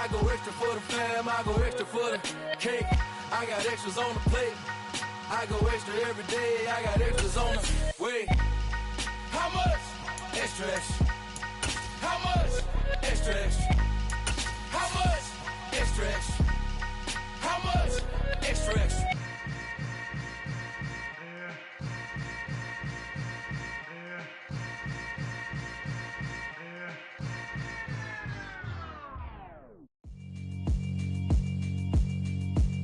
I go extra for the fam, I go extra for the cake. I got extras on the plate. I go extra every day, I got extras on the way. How much? Extra, extra. How much? Extra, extra. How much? Extra, extra. How much? Extra, extra.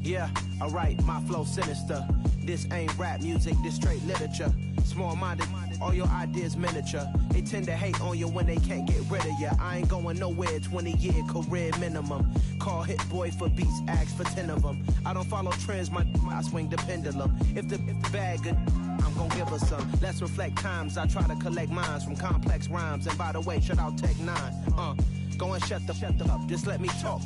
Yeah, alright, my flow sinister. This ain't rap music, this straight literature. Small-minded, all your ideas miniature. They tend to hate on you when they can't get rid of you. I ain't going nowhere, 20-year career minimum. Call hit boy for beats, ask for 10 of them. I don't follow trends, I swing the pendulum. If the bag good, I'm gon' give her some. Let's reflect times, I try to collect minds from complex rhymes. And by the way, shout out Tech 9. Go and shut the up, just let me talk.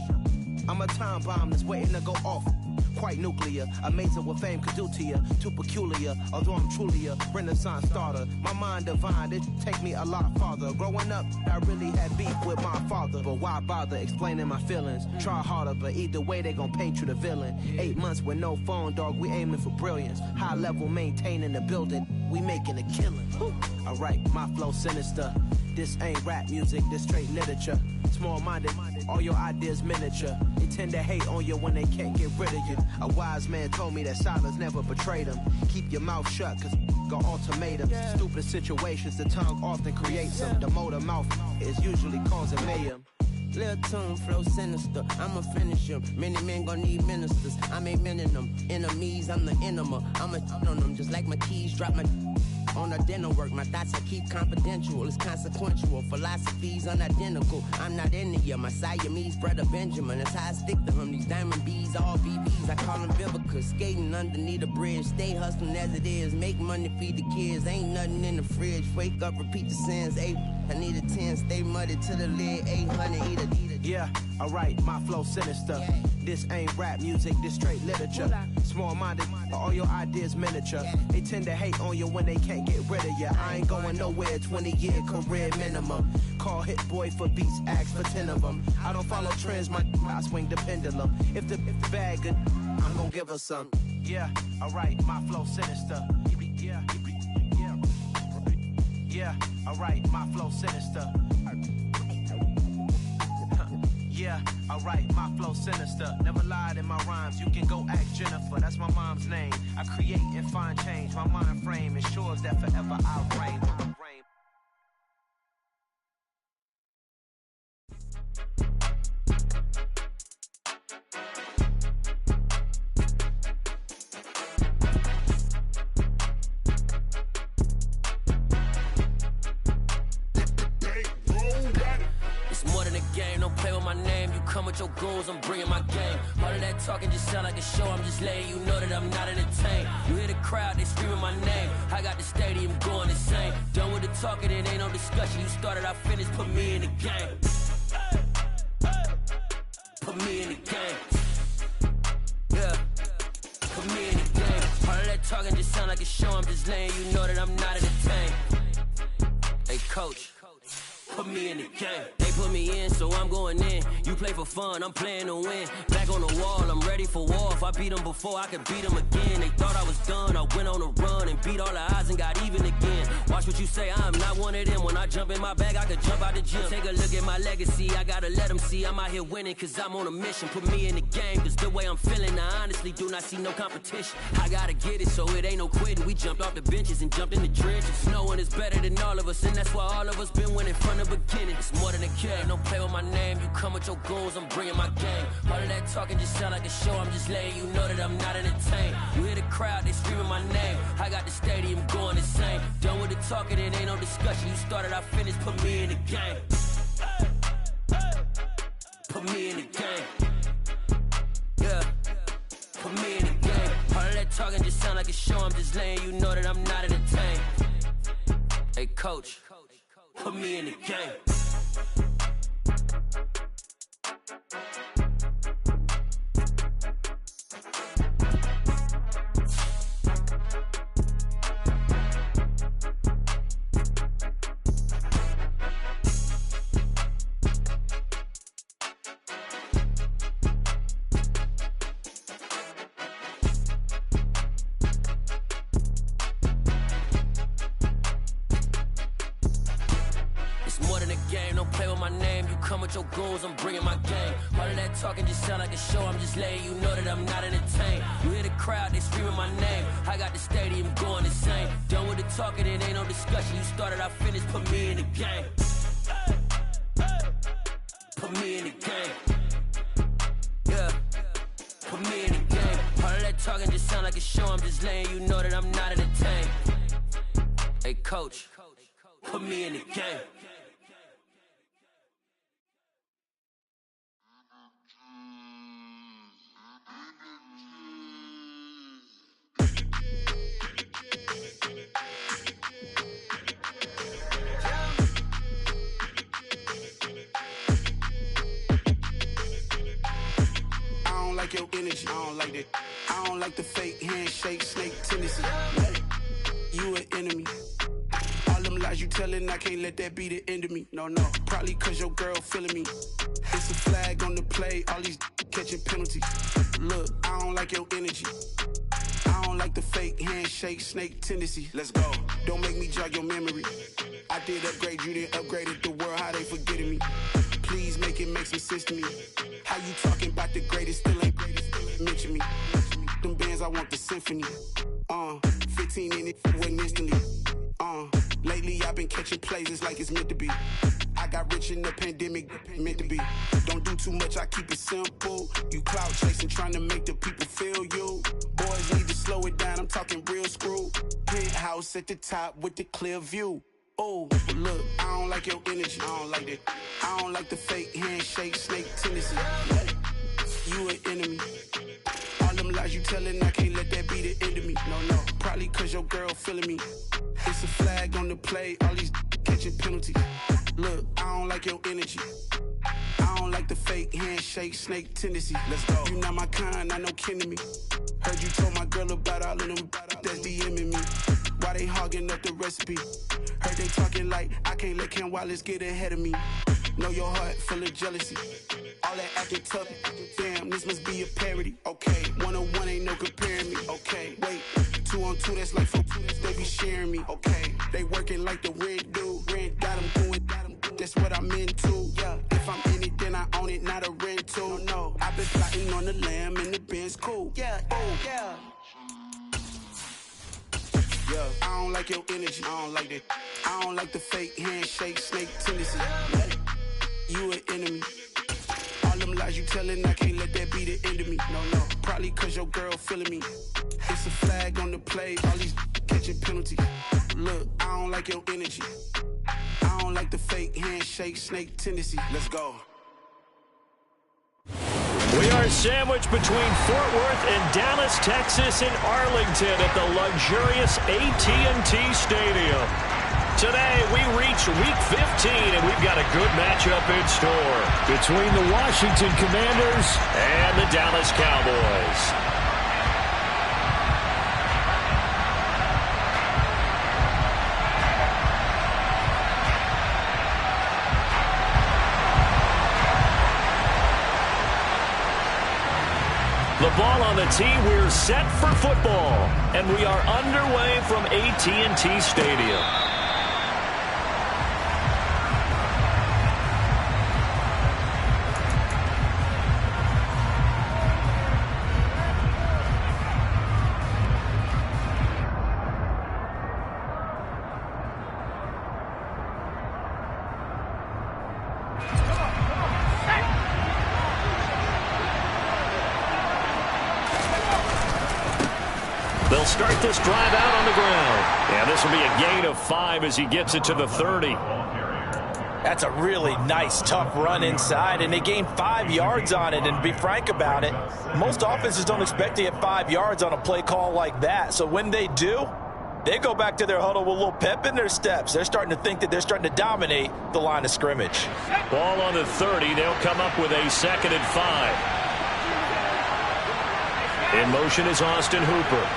I'm a time bomb that's waiting to go off. Quite nuclear, amazing what fame could do to you. Too peculiar, although I'm truly a renaissance starter. My mind divine, it take me a lot farther. Growing up, I really had beef with my father. But why bother explaining my feelings? Try harder, but either way they gon' paint you the villain. 8 months with no phone, dog, we aiming for brilliance. High level maintaining the building, we making a killing. Alright, my flow sinister. This ain't rap music, this straight literature. Small-minded, all your ideas miniature. They tend to hate on you when they can't get rid of you. A wise man told me that silence never betrayed him. Keep your mouth shut, cause got ultimatums. Stupid situations, the tongue often creates them. The motor mouth is usually causing mayhem. Lil' tune, flow sinister, I'ma finish him. Many men gon' need ministers, I'm aiming them. Enemies, I'm the enema. I'ma on them, just like my keys, drop my on the dinner work. My thoughts I keep confidential, it's consequential. Philosophies unidentical, I'm not into you. My Siamese brother Benjamin, that's how I stick to him. These diamond bees, all BBs, I call them Vivica. Skating underneath the bridge, stay hustling as it is. Make money, feed the kids, ain't nothing in the fridge. Wake up, repeat the sins, I need a 10, stay muddy to the lid, 800, eat it. Yeah, alright, my flow sinister. This ain't rap music, this straight literature. Small-minded, all your ideas miniature. They tend to hate on you when they can't get rid of you. I ain't going nowhere, 20-year career minimum. Call hit boy for beats, ask for 10 of them. I don't follow trends, I swing the pendulum. If the bag good, I'm gon' give her some. Yeah, alright, my flow sinister. Yeah, alright, my flow sinister. Yeah, alright, my flow sinister. Never lied in my rhymes, you can go ask Jennifer. That's my mom's name. I create and find change. My mind frame ensures that forever I'll reign. Come with your goons, I'm bringing my game. All of that talking just sound like a show. I'm just letting you know that I'm not entertained. You hear the crowd, they screaming my name. I got the stadium going insane. Done with the talking, it ain't no discussion. You started, I finished, put me in the game. Put me in the game. Yeah, put me in the game. All of that talking just sound like a show. I'm just letting you know that I'm not entertained. Hey, coach, put me in the game. They put me in, so I'm going in. You play for fun, I'm playing to win. Back on the wall, I'm ready for war. If I beat them before, I could beat them again. They thought I was done, I went on a run and beat all the odds and got even again. Watch what you say, I'm not one of them. When I jump in my bag, I could jump out the gym. Take a look at my legacy, I gotta let them see I'm out here winning, cause I'm on a mission. Put me in the game, cause the way I'm feeling, I honestly do not see no competition. I gotta get it, so it ain't no quitting. We jumped off the benches and jumped in the trenches. No one is better than all of us, and that's why all of us been winning from the beginning. It's more than a game, don't play with my name. You come with your goons, I'm bringing my game. All of that talking just sound like a show. I'm just letting you know that I'm not entertained. You hear the crowd, they screaming my name. I got the stadium going insane. Done with the talking, it ain't no discussion. You started, I finished, put me in the game. Put me in the game. Yeah, put me in the game. All of that talking just sound like a show. I'm just letting you know that I'm not entertained. Hey, coach, put me in the game. game, don't play with my name. You come with your goons, I'm bringing my gang. All of that talking just sound like a show, I'm just letting you know that I'm not entertained. You hear the crowd, they screaming my name. I got the stadium going insane. Done with the talking, it ain't no discussion. You started, I finished, put me in the game. Put me in the game. Yeah, put me in the game. All of that talking just sound like a show, I'm just letting you know that I'm not entertained. Hey coach, put me in the game. I don't like your energy, I don't like that. I don't like the fake handshake, snake tendency. You an enemy. All them lies you telling, I can't let that be the end of me. No, probably cause your girl feeling me. It's a flag on the play, all these catching penalties. Look, I don't like your energy. I don't like the fake handshake, snake tendency. Let's go. Don't make me jog your memory. I did upgrade, you didn't upgrade it. The world, how they forgetting me. Please make it make some sense to me. How you talking about the greatest, still ain't mention me. Them bands, I want the symphony. 15 in it, went instantly. Lately I've been catching plays, it's like it's meant to be. I got rich in the pandemic, meant to be. Don't do too much, I keep it simple. You clout chasing, trying to make the people feel you. Boys need to slow it down, I'm talking real screw. Penthouse at the top with the clear view. Oh, look, I don't like your energy, I don't like that. I don't like the fake handshake, snake tendency. You an enemy. All them lies you telling, I can't let that be the end of me. No, probably cause your girl feeling me. It's a flag on the play, all these catching penalties. Look, I don't like your energy. I don't like the fake handshake, snake tendency. Let's go. You not my kind, I know kin to me. Heard you told my girl about all of them that's DMing me. Why they hogging up the recipe? Heard they talking like I can't let Ken Wallace get ahead of me. Know your heart full of jealousy. All that acting tough, damn, this must be a parody. Okay, 1-on-1 ain't no comparing me. Okay, wait, 2-on-2, that's like 4, they be sharing me. Okay, they working like the rent do. Rent got them doing, that's what I'm into. Yeah, if I'm in it, then I own it, not a rental. No, I've been plotting on the lamb and the Benz cool. Yeah, yeah. Yeah, I don't like your energy, I don't like that. I don't like the fake handshake, snake tendency. You an enemy. All them lies you telling, I can't let that be the end of me. No, probably cause your girl feeling me. It's a flag on the play, all these catching penalties. Look, I don't like your energy. I don't like the fake handshake, snake tendency. Let's go. We are sandwiched between Fort Worth and Dallas, Texas, and Arlington at the luxurious AT&T Stadium. Today, we reach Week 15, and we've got a good matchup in store between the Washington Commanders and the Dallas Cowboys. The ball on the tee, we're set for football, and we are underway from AT&T Stadium. They'll start this drive out on the ground. And this will be a gain of 5 as he gets it to the 30. That's a really nice, tough run inside, and they gained 5 yards on it. And to be frank about it, most offenses don't expect to get 5 yards on a play call like that. So when they do, they go back to their huddle with a little pep in their steps. They're starting to think that they're starting to dominate the line of scrimmage. Ball on the 30. They'll come up with a 2nd and 5. In motion is Austin Hooper.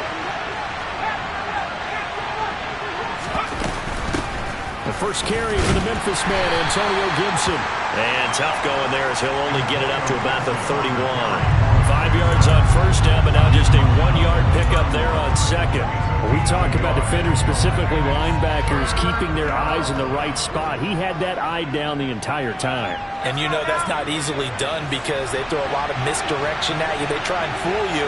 The first carry for the Memphis man, Antonio Gibson. And tough going there as he'll only get it up to about the 31. 5 yards on first down, but now just a 1-yard pickup there on second. We talk about defenders, specifically linebackers, keeping their eyes in the right spot. He had that eye down the entire time. And you know that's not easily done because they throw a lot of misdirection at you. They try and fool you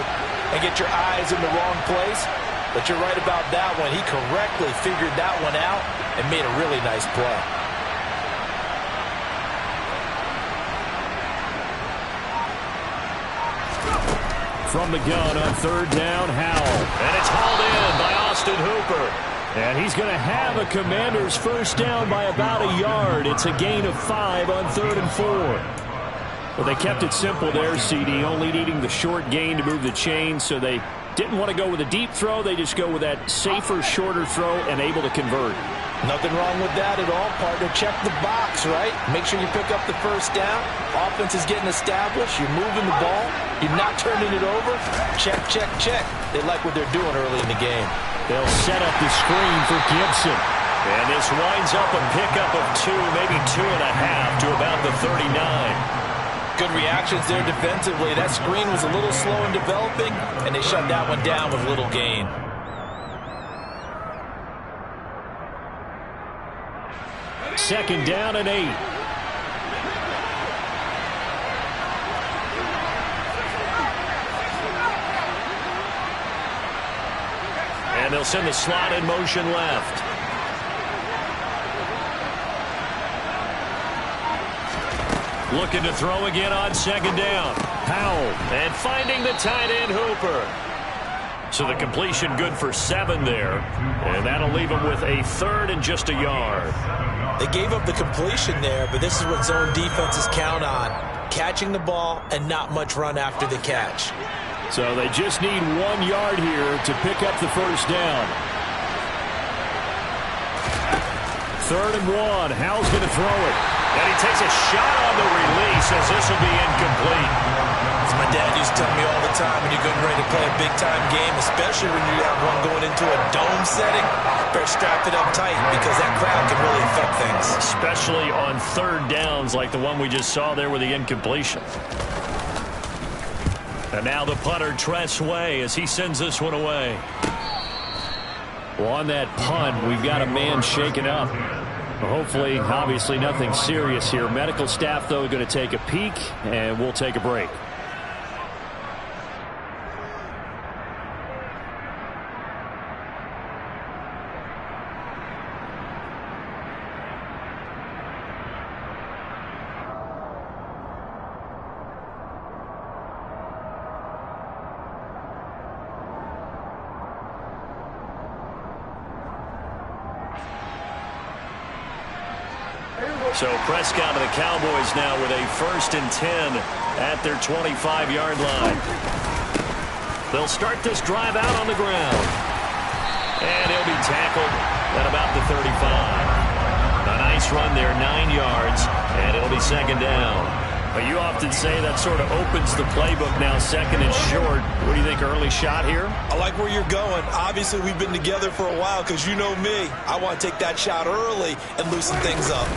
and get your eyes in the wrong place. But you're right about that one. He correctly figured that one out and made a really nice play. From the gun on third down, Howell. And it's hauled in by Austin Hooper. And he's going to have a Commander's first down by about a yard. It's a gain of 5 on 3rd and 4. Well, they kept it simple there, CD, only needing the short gain to move the chain, so they didn't want to go with a deep throw. They just go with that safer, shorter throw and able to convert. Nothing wrong with that at all, partner. Check the box, right? Make sure you pick up the first down. Offense is getting established. You're moving the ball. You're not turning it over. Check, check, check. They like what they're doing early in the game. They'll set up the screen for Gibson. And this winds up a pickup of 2, maybe 2.5 to about the 39. Good reactions there defensively. That screen was a little slow in developing, and they shut that one down with little gain. Second down and 8. And they'll send the slot in motion left. Looking to throw again on second down. Howell. And finding the tight end, Hooper. So the completion good for 7 there. And that'll leave him with a 3rd and just a yard. They gave up the completion there, but this is what zone defenses count on. Catching the ball and not much run after the catch. So they just need 1 yard here to pick up the first down. 3rd and 1. Howell's going to throw it. And he takes a shot on the release as this will be incomplete. As my dad used to tell me all the time, when you're getting ready to play a big-time game, especially when you have one going into a dome setting, better strap it up tight because that crowd can really affect things. Especially on 3rd downs like the one we just saw there with the incompletion. And now the punter, Tress Way, as he sends this one away. Well, on that punt, we've got a man shaken up. Hopefully, obviously, nothing serious here. Medical staff, though, going to take a peek, and we'll take a break. So Prescott and the Cowboys now with a 1st and 10 at their 25-yard line. They'll start this drive out on the ground. And he'll be tackled at about the 35. A nice run there, 9 yards, and it'll be 2nd down. But you often say that sort of opens the playbook now, 2nd and short. What do you think, early shot here? I like where you're going. Obviously, we've been together for a while because you know me. I want to take that shot early and loosen things up.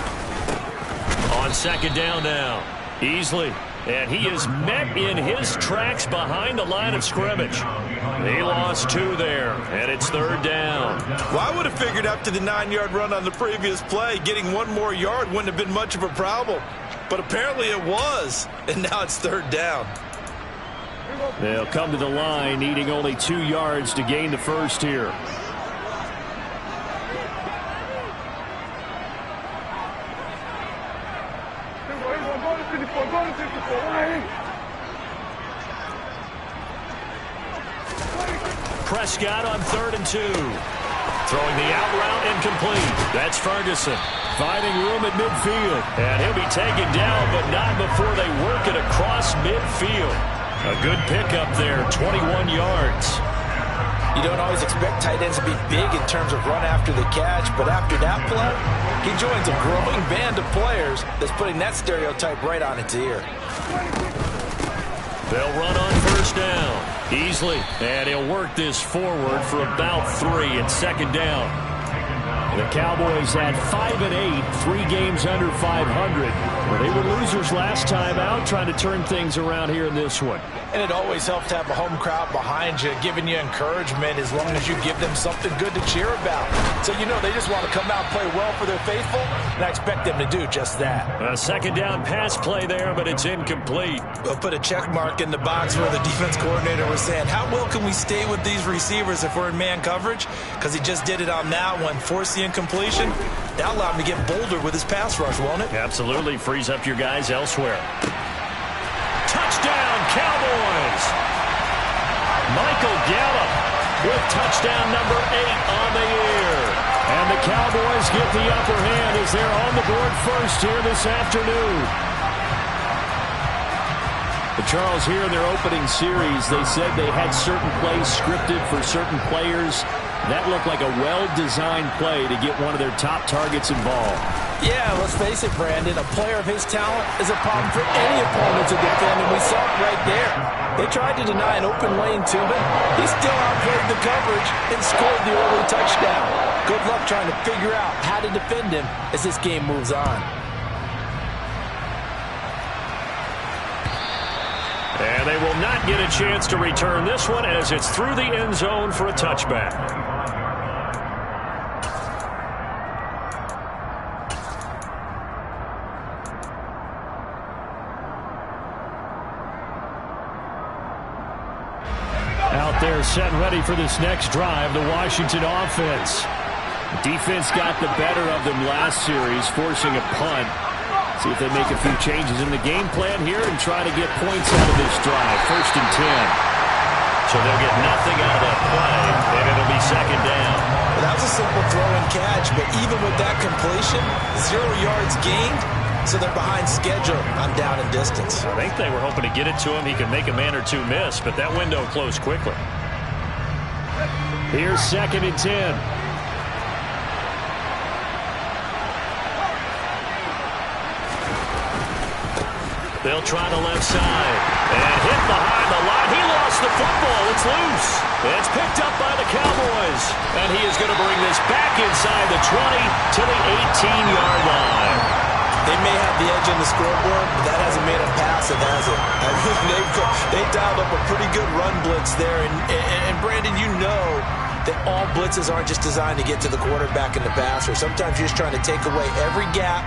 On 2nd down now, Easley, and he is met in his tracks behind the line of scrimmage. He lost 2 there, and it's 3rd down. Well, I would have figured after the 9-yard run on the previous play, getting 1 more yard wouldn't have been much of a problem. But apparently it was, and now it's 3rd down. They'll come to the line, needing only 2 yards to gain the first here. Prescott on 3rd and 2. Throwing the out route incomplete. That's Ferguson. Finding room at midfield. And he'll be taken down, but not before they work it across midfield. A good pickup there, 21 yards. You don't always expect tight ends to be big in terms of run after the catch, but after that play, he joins a growing band of players that's putting that stereotype right on its ear. They'll run on 1st down. Easley, and he'll work this forward for about 3 and 2nd down. The Cowboys at 5-8, 3 games under 500. Well, they were losers last time out, trying to turn things around here in this one. And it always helps to have a home crowd behind you, giving you encouragement as long as you give them something good to cheer about. So, you know, they just want to come out and play well for their faithful, and I expect them to do just that. A second down pass play there, but it's incomplete. We'll put a check mark in the box where the defense coordinator was saying, how well can we stay with these receivers if we're in man coverage? Because he just did it on that one, forced the incompletion. That allowed him to get bolder with his pass rush, won't it? Absolutely. Frees up your guys elsewhere. Touchdown, Cowboys! Michael Gallup with touchdown number 8 on the year. And the Cowboys get the upper hand as they're on the board first here this afternoon. But Charles, here in their opening series, they said they had certain plays scripted for certain players. That looked like a well-designed play to get one of their top targets involved. Yeah, let's face it, Brandon. A player of his talent is a problem for any opponent to defend, and we saw it right there. They tried to deny an open lane to him. He still outplayed the coverage and scored the early touchdown. Good luck trying to figure out how to defend him as this game moves on. And they will not get a chance to return this one as it's through the end zone for a touchback. Out there set and ready for this next drive, the Washington offense. Defense got the better of them last series, forcing a punt. See if they make a few changes in the game plan here and try to get points out of this drive. 1st and 10. So they'll get nothing out of that play, and it'll be second down. Well, that was a simple throw and catch, but even with that completion, 0 yards gained, so they're behind schedule on down and distance. I think they were hoping to get it to him. He could make a man or two miss, but that window closed quickly. Here's 2nd and 10. They'll try the left side. And hit behind the line. He lost the football. It's loose. It's picked up by the Cowboys. And he is going to bring this back inside the 20 to the 18-yard line. They may have the edge on the scoreboard, but that hasn't made them pass it, has it? I mean, they dialed up a pretty good run blitz there. And Brandon, you know that all blitzes aren't just designed to get to the quarterback and the passer. Sometimes you're just trying to take away every gap,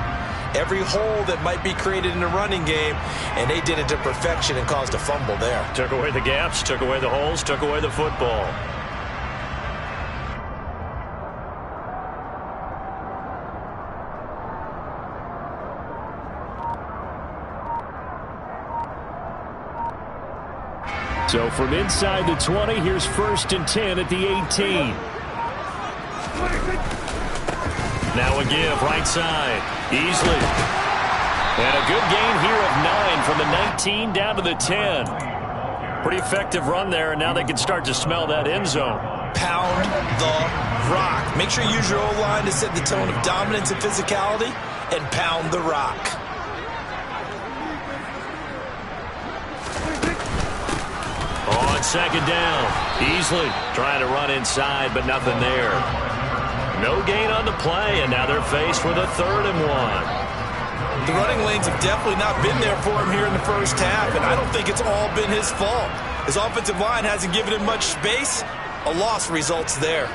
every hole that might be created in the running game, and they did it to perfection and caused a fumble there. Took away the gaps, took away the holes, took away the football. So from inside the 20, here's 1st and 10 at the 18. Now a give, right side, Easley. And a good gain here of 9 from the 19 down to the 10. Pretty effective run there, and now they can start to smell that end zone. Pound the rock. Make sure you use your O-line to set the tone of dominance and physicality, and pound the rock. On 2nd down, Easley trying to run inside, but nothing there. No gain on the play, and now they're faced with a 3rd and 1. The running lanes have definitely not been there for him here in the first half, and I don't think it's all been his fault. His offensive line hasn't given him much space. A loss results there.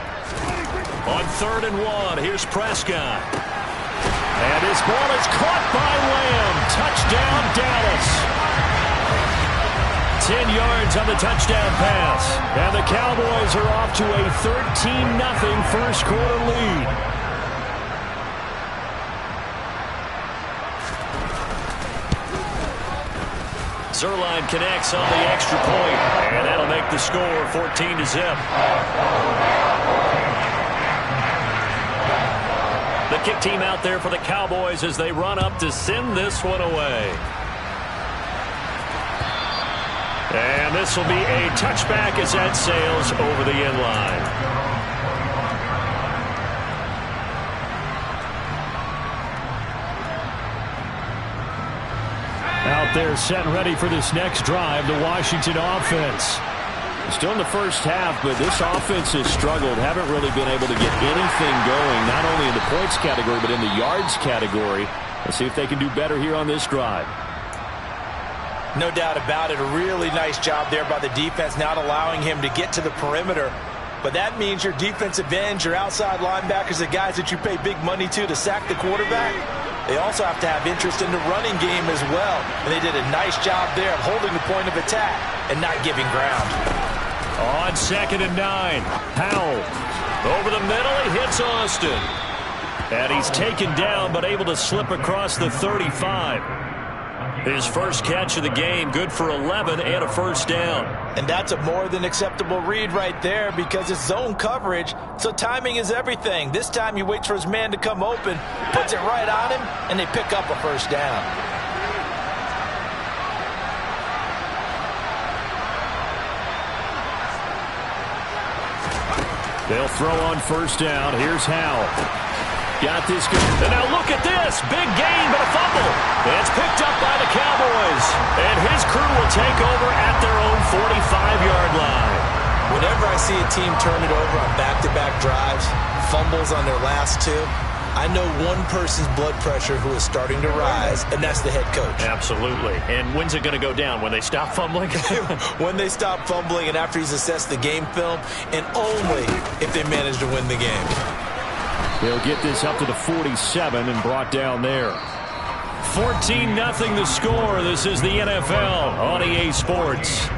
On 3rd and 1, here's Prescott. And his ball is caught by Lamb. Touchdown, Dallas. 10 yards on the touchdown pass. And the Cowboys are off to a 13-0 first quarter lead. Zerline connects on the extra point, and that'll make the score 14-0. The kick team out there for the Cowboys as they run up to send this one away. And this will be a touchback as that sails over the end line. Out there set and ready for this next drive, the Washington offense. Still in the first half, but this offense has struggled. Haven't really been able to get anything going, not only in the points category, but in the yards category. Let's see if they can do better here on this drive. No doubt about it. A really nice job there by the defense, not allowing him to get to the perimeter. But that means your defensive ends, your outside linebackers, the guys that you pay big money to sack the quarterback, they also have to have interest in the running game as well. And they did a nice job there of holding the point of attack and not giving ground. On 2nd and 9, Howell over the middle. He hits Austin. And he's taken down, but able to slip across the 35. His first catch of the game, good for 11 and a first down. And that's a more than acceptable read right there because it's zone coverage, so timing is everything. This time he waits for his man to come open, puts it right on him, and they pick up a first down. They'll throw on first down. Here's Howell. Got this good. And now look at this. Big gain, but a fumble. It's picked up by the Cowboys. And his crew will take over at their own 45-yard line. Whenever I see a team turn it over on back-to-back drives, fumbles on their last two, I know one person's blood pressure who is starting to rise, and that's the head coach. Absolutely. And when's it going to go down? When they stop fumbling? When they stop fumbling and after he's assessed the game film, and only if they manage to win the game. They'll get this up to the 47 and brought down there. 14-0 the score. This is the NFL on EA Sports.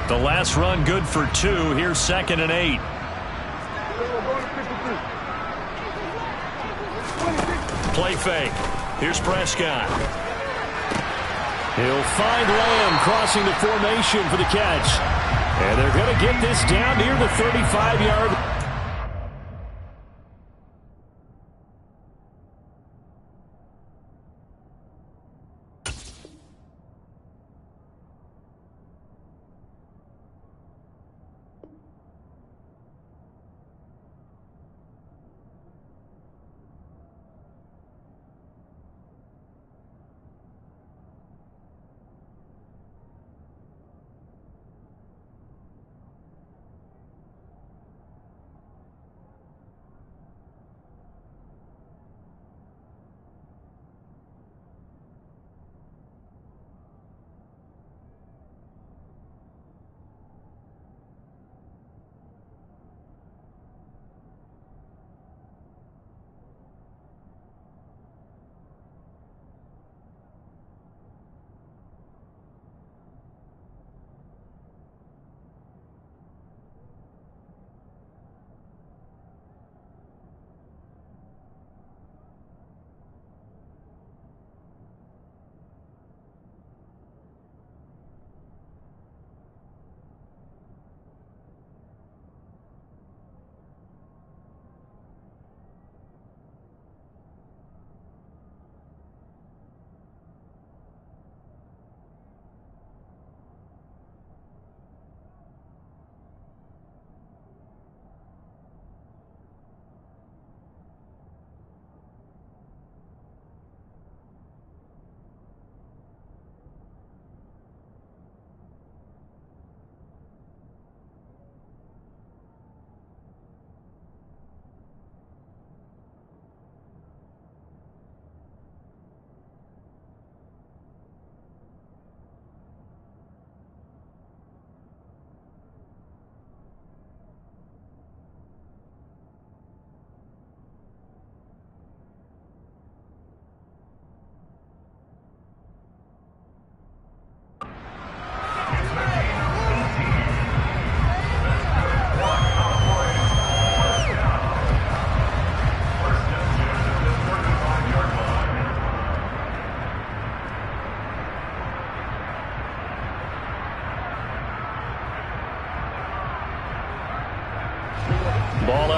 The last run good for 2. Here's 2nd and 8. Play fake. Here's Prescott. He'll find Lamb crossing the formation for the catch. And they're going to get this down near the 35-yard.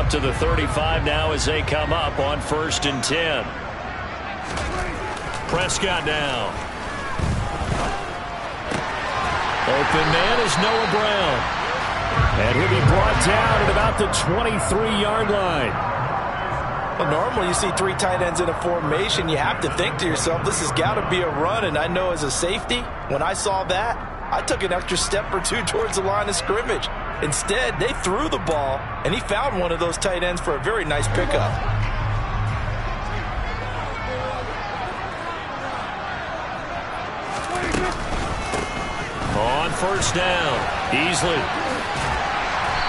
up to the 35 now as they come up on 1st and 10. Prescott now. Open man is Noah Brown. And he'll be brought down at about the 23-yard line. Well, normally you see 3 tight ends in a formation. You have to think to yourself, this has got to be a run. And I know as a safety, when I saw that, I took an extra step or 2 towards the line of scrimmage. Instead, they threw the ball, and he found one of those tight ends for a very nice pickup. On 1st down, Easley.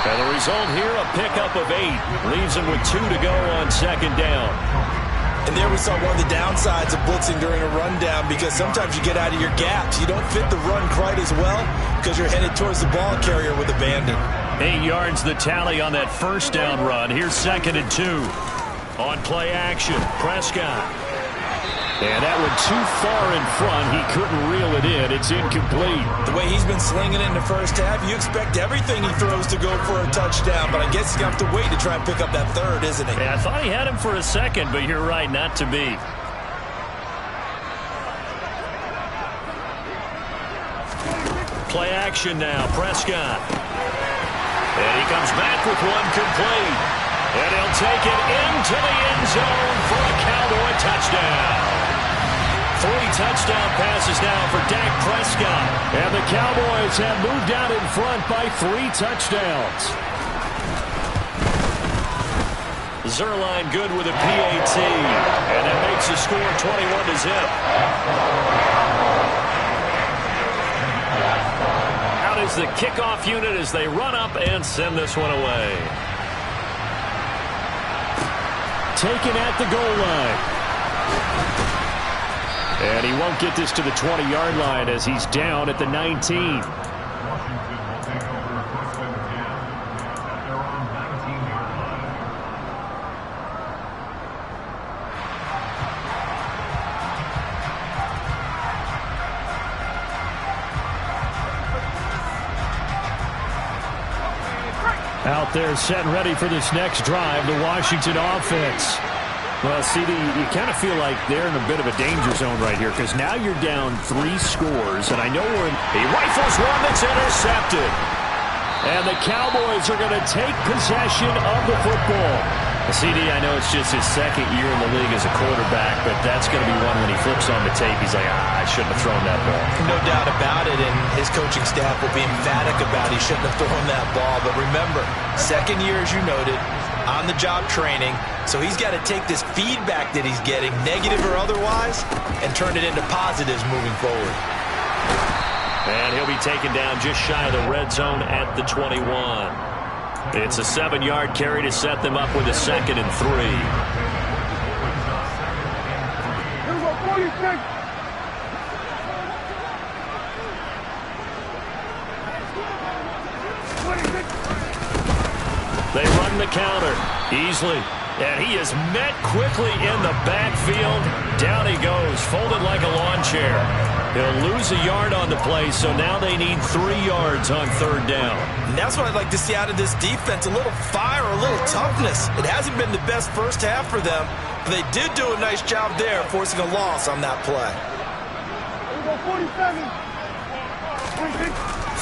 And the result here, a pickup of 8. Leaves him with 2 to go on 2nd down. And there we saw one of the downsides of blitzing during a rundown, because sometimes you get out of your gaps. You don't fit the run quite as well because you're headed towards the ball carrier with abandon. 8 yards the tally on that 1st down run. Here's 2nd and 2. On play action, Prescott. And that one too far in front. He couldn't reel it in. It's incomplete. The way he's been slinging it in the first half, you expect everything he throws to go for a touchdown. But I guess he's going to have to wait to try and pick up that 3rd, isn't he? Yeah, I thought he had him for a second, but you're right, not to be. Play action now, Prescott. And he comes back with one complete. And he'll take it into the end zone for a Cowboy touchdown. 3 touchdown passes now for Dak Prescott. And the Cowboys have moved out in front by 3 touchdowns. Zerline good with a PAT. And that makes the score 21-0. Out is the kickoff unit as they run up and send this one away. Taken at the goal line. And he won't get this to the 20-yard line as he's down at the 19. Out there set and ready for this next drive, the Washington offense. Well, CD, you kind of feel like they're in a bit of a danger zone right here because now you're down 3 scores, and I know he rifles one that's intercepted. And the Cowboys are going to take possession of the football. CD, I know it's just his 2nd year in the league as a quarterback, but that's going to be one when he flips on the tape. He's like, I shouldn't have thrown that ball. No doubt about it, and his coaching staff will be emphatic about he shouldn't have thrown that ball. But remember, 2nd year, as you noted, on-the-job training, so he's got to take this feedback that he's getting, negative or otherwise, and turn it into positives moving forward. And he'll be taken down just shy of the red zone at the 21. It's a 7-yard carry to set them up with a 2nd and 3. They run the counter. Easley. And he is met quickly in the backfield. Down he goes, folded like a lawn chair. He'll lose a yard on the play, so now they need 3 yards on 3rd down. And that's what I'd like to see out of this defense, a little fire, a little toughness. It hasn't been the best first half for them, but they did do a nice job there, forcing a loss on that play.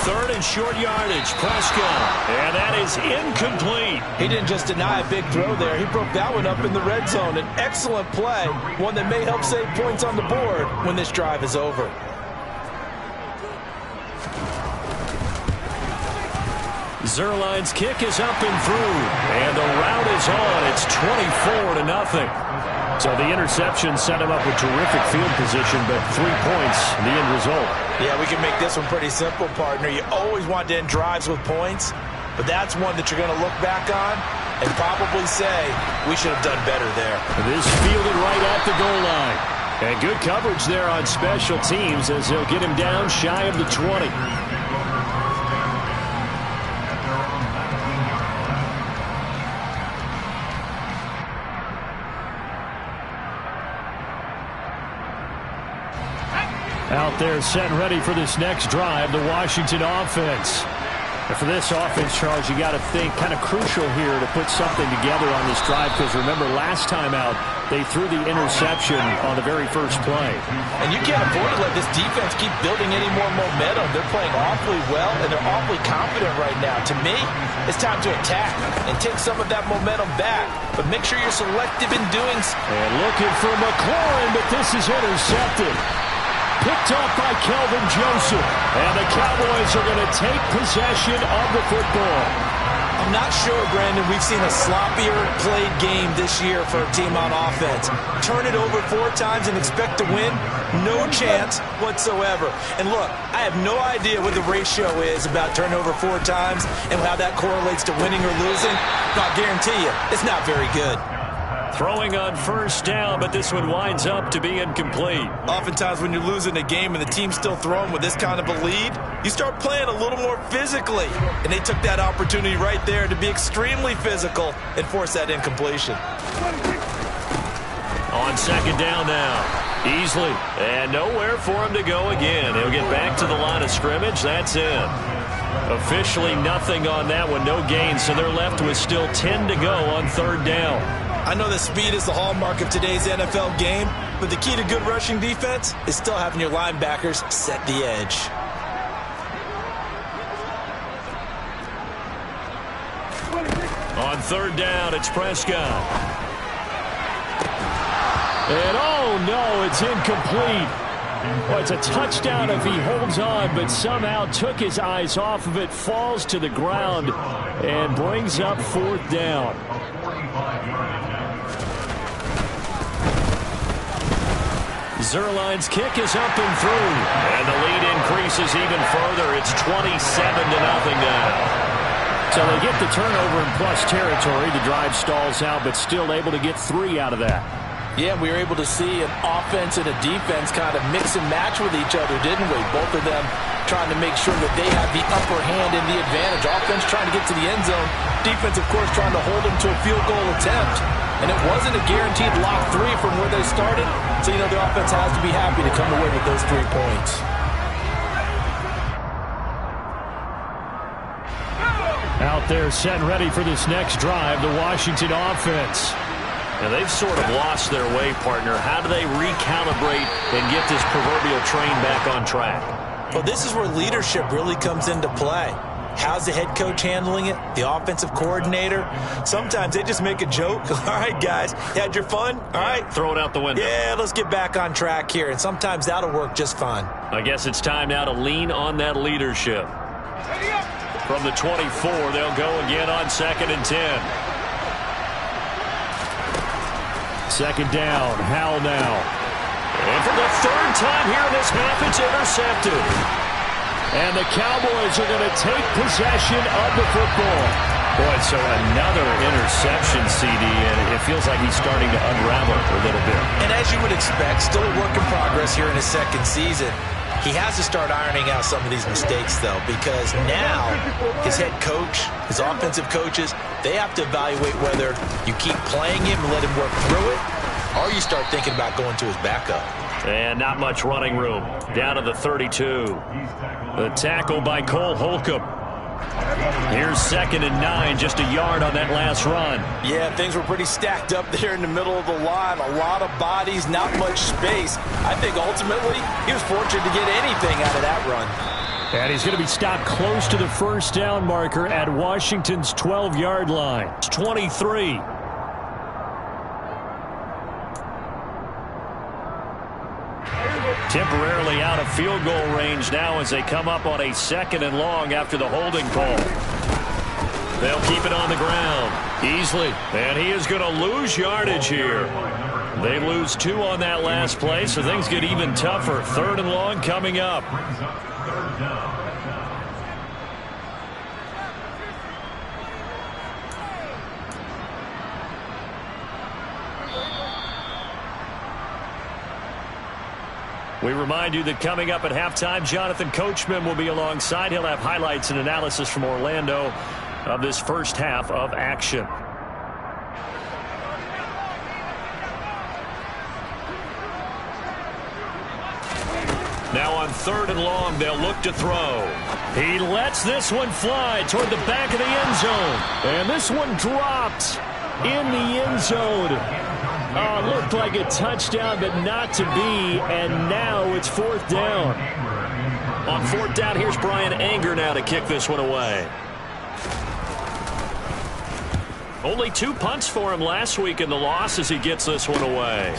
3rd and short yardage, Prescott. And that is incomplete. He didn't just deny a big throw there. He broke that one up in the red zone. An excellent play, one that may help save points on the board when this drive is over. Zerline's kick is up and through. And the route is on. It's 24-0. So the interception set him up with terrific field position, but 3 points, the end result. Yeah, we can make this one pretty simple, partner. You always want to end drives with points, but that's one that you're going to look back on and probably say, we should have done better there. This fielded right at the goal line. And good coverage there on special teams as they'll get him down shy of the 20. Out there set and ready for this next drive, the Washington offense. And for this offense, Charles, you got to think kind of crucial here to put something together on this drive, because remember last time out they threw the interception on the very first play. And you can't afford to let this defense keep building any more momentum. They're playing awfully well, and they're awfully confident right now. To me, it's time to attack and take some of that momentum back, but make sure you're selective in doing so. And looking for McLaurin, but this is intercepted. Picked off by Kelvin Joseph. And the Cowboys are going to take possession of the football. I'm not sure, Brandon, we've seen a sloppier played game this year for a team on offense. Turn it over 4 times and expect to win? No chance whatsoever. And look, I have no idea what the ratio is about turnover 4 times and how that correlates to winning or losing. But I'll guarantee you, it's not very good. Throwing on first down, but this one winds up to be incomplete. Oftentimes when you're losing a game and the team's still throwing with this kind of a lead, you start playing a little more physically. And they took that opportunity right there to be extremely physical and force that incompletion. On second down now. Easily. And nowhere for him to go again. He'll get back to the line of scrimmage. That's in. Officially nothing on that one. No gain. So they're left with still 10 to go on third down. I know that speed is the hallmark of today's NFL game, but the key to good rushing defense is still having your linebackers set the edge. On third down, it's Prescott. And oh no, it's incomplete. Well, it's a touchdown if he holds on, but somehow took his eyes off of it, falls to the ground, and brings up fourth down. Zerline's kick is up and through. And the lead increases even further. It's 27-0 now. So they get the turnover in plus territory. The drive stalls out, but still able to get 3 out of that. Yeah, we were able to see an offense and a defense kind of mix and match with each other, didn't we? Both of them trying to make sure that they have the upper hand and the advantage. Offense trying to get to the end zone. Defense, of course, trying to hold them to a field goal attempt. And it wasn't a guaranteed lock 3 from where they started. So, you know, the offense has to be happy to come away with those 3 points. Out there set and ready for this next drive, the Washington offense. Now, they've sort of lost their way, partner. How do they recalibrate and get this proverbial train back on track? Well, this is where leadership really comes into play. How's the head coach handling it? The offensive coordinator? Sometimes they just make a joke. All right, guys, you had your fun? All right. Throw it out the window. Yeah, let's get back on track here. And sometimes that'll work just fine. I guess it's time now to lean on that leadership. From the 24, they'll go again on 2nd and 10. Second down, Howell now. And for the 3rd time here in this half, it's intercepted. And the Cowboys are going to take possession of the football. Boy, so another interception, CD, and it feels like he's starting to unravel a little bit. And as you would expect, still a work in progress here in his 2nd season. He has to start ironing out some of these mistakes, though, because now his head coach, his offensive coaches, they have to evaluate whether you keep playing him and let him work through it, or you start thinking about going to his backup. And not much running room. Down to the 32. The tackle by Cole Holcomb. Here's 2nd and 9, just a yard on that last run. Yeah, things were pretty stacked up there in the middle of the line. A lot of bodies, not much space. I think ultimately he was fortunate to get anything out of that run. And he's going to be stopped close to the first down marker at Washington's 12-yard line. It's 23. Temporarily out of field goal range now as they come up on a 2nd and long after the holding call. They'll keep it on the ground. Easily. And he is going to lose yardage here. They lose 2 on that last play, so things get even tougher. 3rd and long coming up. We remind you that coming up at halftime, Jonathan Coachman will be alongside. He'll have highlights and analysis from Orlando of this first half of action. Now on 3rd and long. They'll look to throw. He lets this one fly toward the back of the end zone. And this one dropped in the end zone. Oh, it looked like a touchdown, but not to be. And now it's 4th down. On 4th down, here's Brian Anger now to kick this one away. Only 2 punts for him last week in the loss as he gets this one away.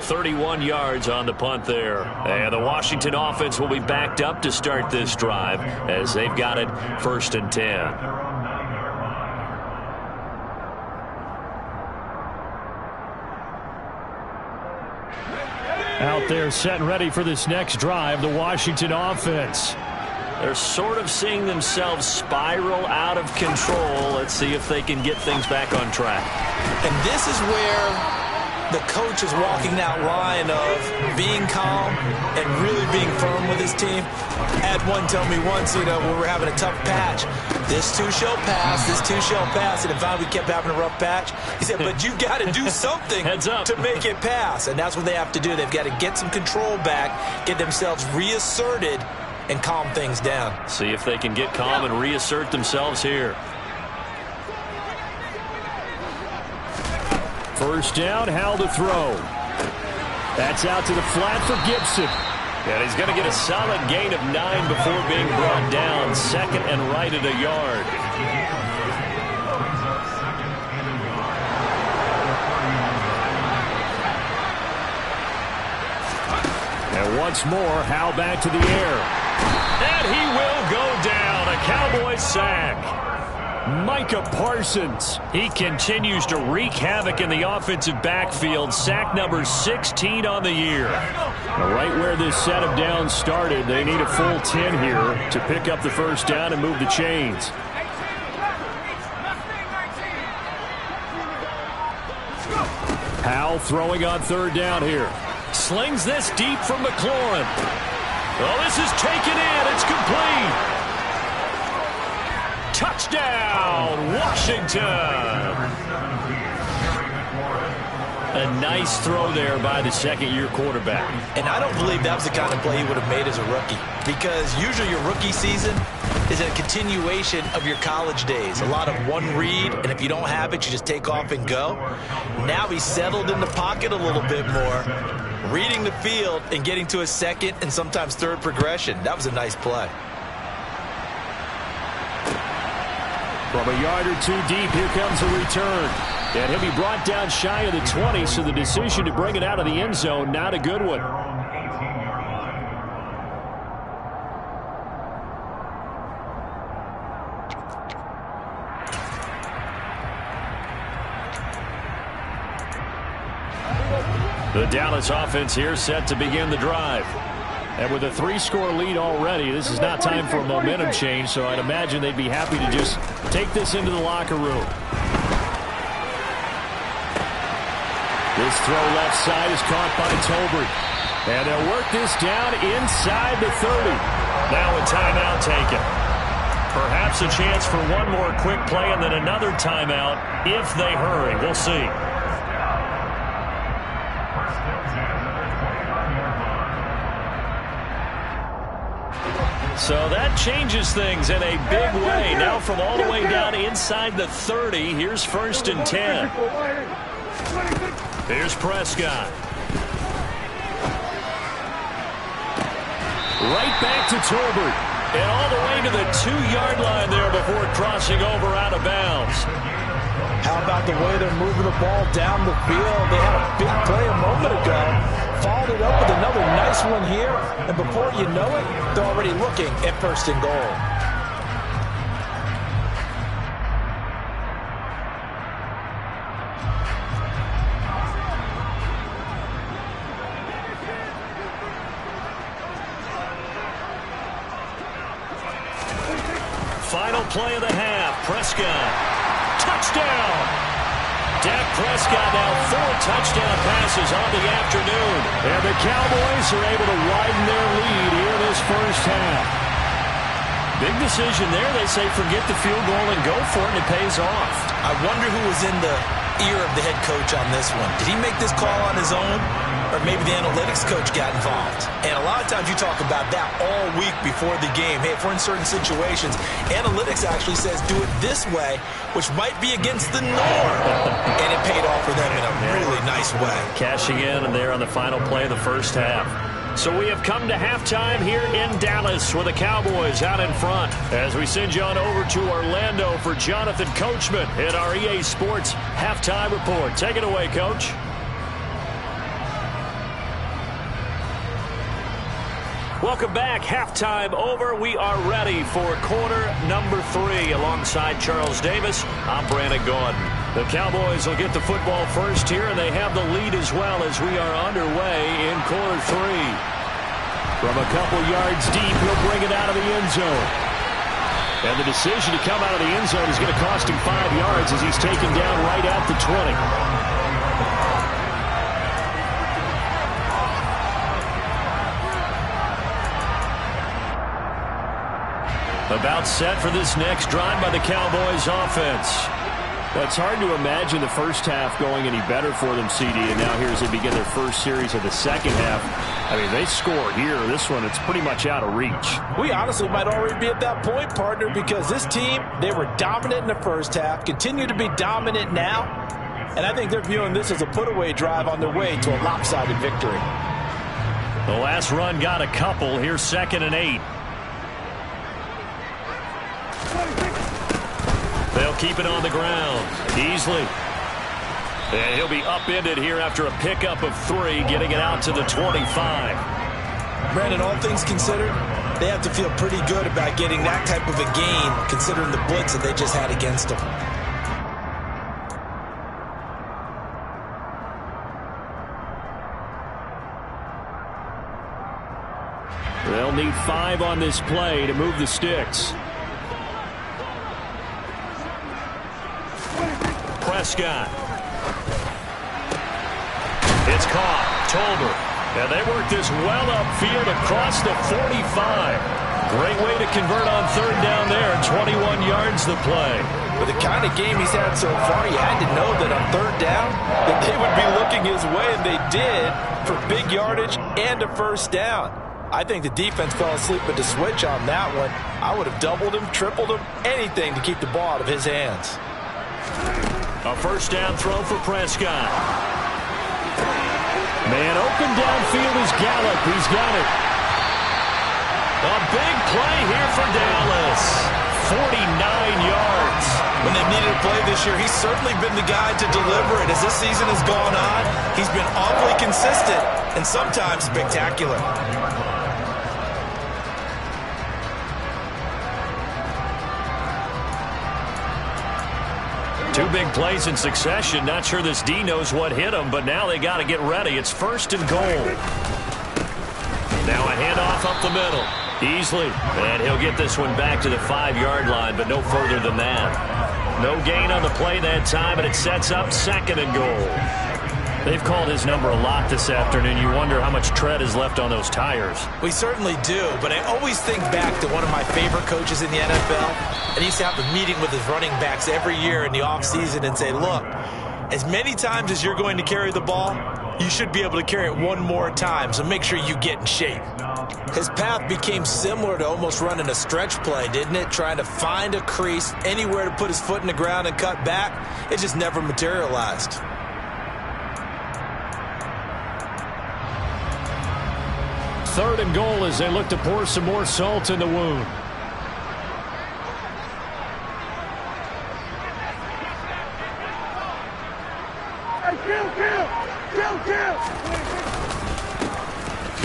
31 yards on the punt there. And the Washington offense will be backed up to start this drive as they've got it 1st and 10. Out there set and ready for this next drive, the Washington offense. They're sort of seeing themselves spiral out of control. Let's see if they can get things back on track. And this is where the coach is walking that line of being calm and really being firm with his team. I had one tell me once, when we're having a tough patch, this too shall pass, this too shall pass. And if we kept having a rough patch, he said, but you got to do something to make it pass. And that's what they have to do. They've got to get some control back, get themselves reasserted, and calm things down. See if they can get calm and reassert themselves here. 1st down, Howell to throw. That's out to the flat for Gibson. And he's going to get a solid gain of 9 before being brought down. 2nd and right at a yard. And once more, Howell back to the air. And he will go down. A Cowboys sack. Micah Parsons. He continues to wreak havoc in the offensive backfield. Sack number 16 on the year. Right where this set of downs started, they need a full 10 here to pick up the 1st down and move the chains. Howell throwing on 3rd down here. Slings this deep from McLaurin. Oh, this is taken in. It's complete. Touchdown, Washington. A nice throw there by the 2nd-year quarterback. And I don't believe that was the kind of play he would have made as a rookie, because usually your rookie season is a continuation of your college days. A lot of one read, and if you don't have it, you just take off and go. Now he's settled in the pocket a little bit more, reading the field and getting to a 2nd and sometimes 3rd progression. That was a nice play. From a yard or 2 deep, here comes a return. And he'll be brought down shy of the 20, so the decision to bring it out of the end zone, not a good one. The Dallas offense here set to begin the drive. And with a 3-score lead already, this is not time for a momentum change, so I'd imagine they'd be happy to just take this into the locker room. This throw left side is caught by Tolbert. And they'll work this down inside the 30. Now a timeout taken. Perhaps a chance for one more quick play and then another timeout if they hurry. We'll see. So that changes things in a big way. Now from all the way down inside the 30, here's 1st and 10. Here's Prescott. Right back to Tolbert. And all the way to the 2-yard line there before crossing over out of bounds. How about the way they're moving the ball down the field? They had a big play a moment ago. Followed it up with another nice one here. And before you know it, they're already looking at 1st and goal. Final play of the half. Prescott. Touchdown. Dak Prescott now 4 touchdown passes on the afternoon. And the Cowboys are able to widen their lead here this 1st half. Big decision there. They say forget the field goal and go for it, and it pays off. I wonder who was in the ear of the head coach on this one. Did he make this call on his own? Or maybe the analytics coach got involved. And a lot of times you talk about that all week before the game. Hey, if we're in certain situations, analytics actually says do it this way, which might be against the norm. And it paid off for them in a really nice way. Cashing in and there on the final play of the first half. So we have come to halftime here in Dallas with the Cowboys out in front. As we send you on over to Orlando for Jonathan Coachman in our EA Sports Halftime Report. Take it away, Coach. Welcome back. Halftime over. We are ready for quarter number 3. Alongside Charles Davis, I'm Brandon Gordon. The Cowboys will get the football first here, and they have the lead as well as we are underway in quarter 3. From a couple yards deep, he'll bring it out of the end zone. And the decision to come out of the end zone is going to cost him 5 yards as he's taken down right at the 20. About set for this next drive by the Cowboys offense. It's hard to imagine the first half going any better for them, CD, and now here as they begin their first series of the second half. I mean, they score here. This one, it's pretty much out of reach. We honestly might already be at that point, partner, because this team, they were dominant in the first half, continue to be dominant now, and I think they're viewing this as a put-away drive on their way to a lopsided victory. The last run got a couple. Here's 2nd and 8. They'll keep it on the ground. Easily. And he'll be upended here after a pickup of 3, getting it out to the 25. Brandon, all things considered, they have to feel pretty good about getting that type of a gain, considering the blitz that they just had against them. They'll need 5 on this play to move the sticks. Prescott. It's caught. Tolbert. And they work this well upfield across the 45. Great way to convert on 3rd down there. 21 yards the play. With the kind of game he's had so far, you had to know that on 3rd down that they would be looking his way, and they did, for big yardage and a first down. I think the defense fell asleep at the switch on that one. I would have doubled him, tripled him, anything to keep the ball out of his hands. A first down throw for Prescott. Man open downfield is Gallup. He's got it. A big play here for Dallas. 49 yards. When they've needed a play this year, he's certainly been the guy to deliver it. As this season has gone on, he's been awfully consistent and sometimes spectacular. Two big plays in succession. Not sure this D knows what hit him, but now they got to get ready. It's 1st and goal. Now a handoff up the middle. Easily. And he'll get this one back to the 5-yard line, but no further than that. No gain on the play that time, and it sets up 2nd and goal. They've called his number a lot this afternoon. You wonder how much tread is left on those tires. We certainly do, but I always think back to one of my favorite coaches in the NFL. And he used to have a meeting with his running backs every year in the offseason and say, look, as many times as you're going to carry the ball, you should be able to carry it one more time, so make sure you get in shape. His path became similar to almost running a stretch play, didn't it? Trying to find a crease, anywhere to put his foot in the ground and cut back. It just never materialized. 3rd and goal as they look to pour some more salt in the wound.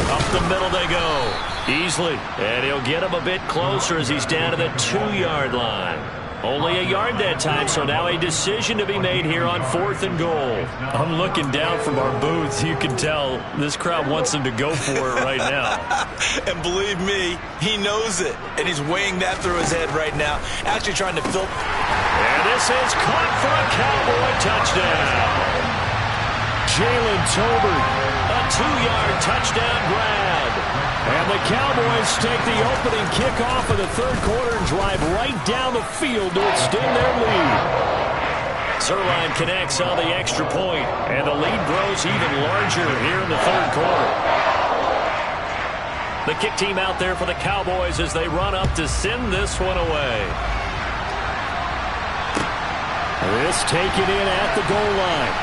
Up the middle they go. Easily. And he'll get him a bit closer as he's down to the 2-yard line. Only a yard that time, so now a decision to be made here on 4th and goal. I'm looking down from our booth. You can tell this crowd wants him to go for it right now. And believe me, he knows it. And he's weighing that through his head right now. Actually trying to filter. And this is caught for a Cowboy touchdown. Jalen Tolbert, a 2-yard touchdown grab. And the Cowboys take the opening kickoff of the 3rd quarter and drive right down the field to extend their lead. Zerline connects on the extra point, and the lead grows even larger here in the third quarter. The kick team out there for the Cowboys as they run up to send this one away. This taken in at the goal line.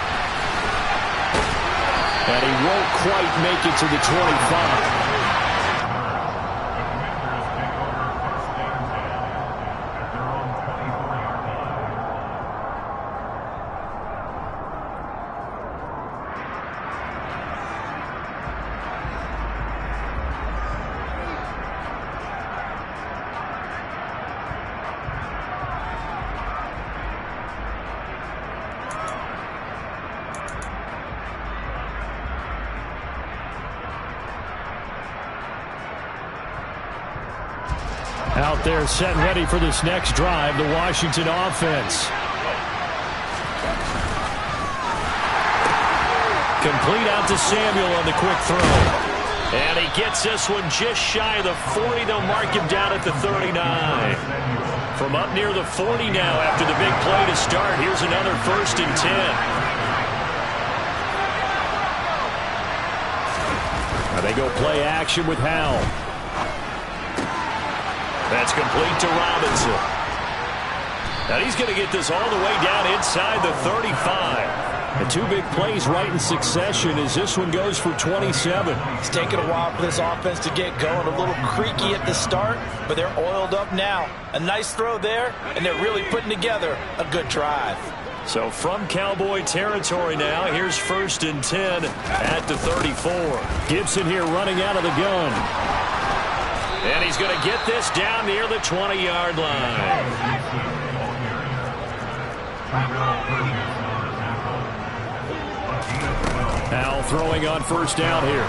And he won't quite make it to the 25. Out there set ready for this next drive, the Washington offense. Complete out to Samuel on the quick throw. And he gets this one just shy of the 40. They'll mark him down at the 39. From up near the 40 now after the big play to start. Here's another 1st and 10. Now they go play action with Howell. That's complete to Robinson. Now he's going to get this all the way down inside the 35. The 2 big plays right in succession as this one goes for 27. It's taken a while for this offense to get going. A little creaky at the start, but they're oiled up now. A nice throw there, and they're really putting together a good drive. So from Cowboy territory now, here's 1st and 10 at the 34. Gibson here running out of the gun. And he's going to get this down near the 20-yard line. Now throwing on 1st down here.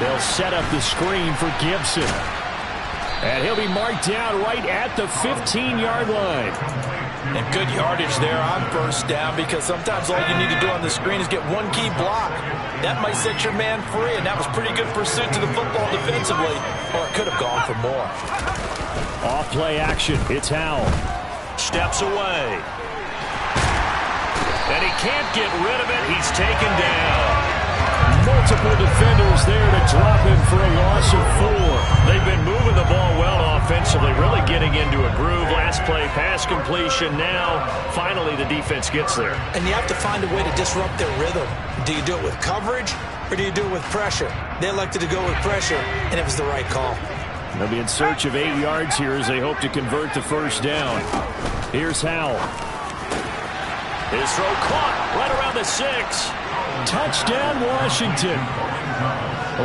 They'll set up the screen for Gibson. And he'll be marked down right at the 15-yard line. And good yardage there on 1st down, because sometimes all you need to do on the screen is get one key block. That might set your man free, and that was pretty good pursuit to the football defensively. Or it could have gone for more. Off play action. It's Howell. Steps away. And he can't get rid of it. He's taken down. Multiple defenders there to drop him for a loss of 4. They've been moving the ball well offensively, really getting into a groove. Last play, pass completion. Now, finally, the defense gets there. And you have to find a way to disrupt their rhythm. Do you do it with coverage, or do you do it with pressure? They elected to go with pressure, and it was the right call. They'll be in search of 8 yards here as they hope to convert the 1st down. Here's Howell. His throw caught right around the 6. Touchdown, Washington.